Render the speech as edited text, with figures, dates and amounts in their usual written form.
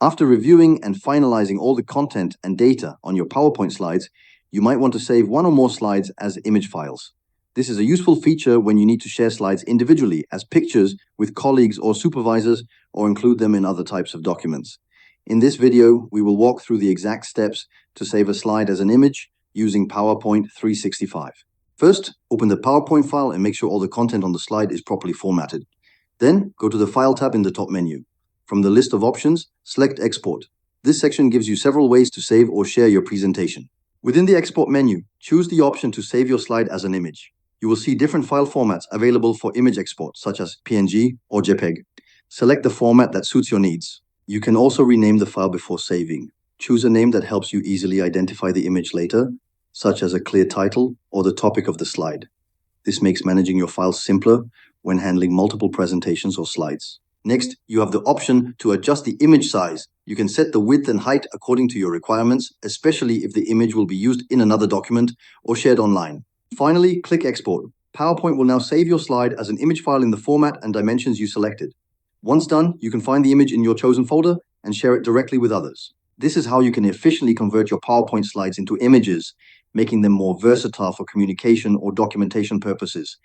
After reviewing and finalizing all the content and data on your PowerPoint slides, you might want to save one or more slides as image files. This is a useful feature when you need to share slides individually as pictures with colleagues or supervisors, or include them in other types of documents. In this video, we will walk through the exact steps to save a slide as an image using PowerPoint 365. First, open the PowerPoint file and make sure all the content on the slide is properly formatted. Then, go to the File tab in the top menu. From the list of options, select Export. This section gives you several ways to save or share your presentation. Within the Export menu, choose the option to save your slide as an image. You will see different file formats available for image export, such as PNG or JPEG. Select the format that suits your needs. You can also rename the file before saving. Choose a name that helps you easily identify the image later, such as a clear title or the topic of the slide. This makes managing your files simpler when handling multiple presentations or slides. Next, you have the option to adjust the image size. You can set the width and height according to your requirements, especially if the image will be used in another document or shared online. Finally, click Export. PowerPoint will now save your slide as an image file in the format and dimensions you selected. Once done, you can find the image in your chosen folder and share it directly with others. This is how you can efficiently convert your PowerPoint slides into images, making them more versatile for communication or documentation purposes.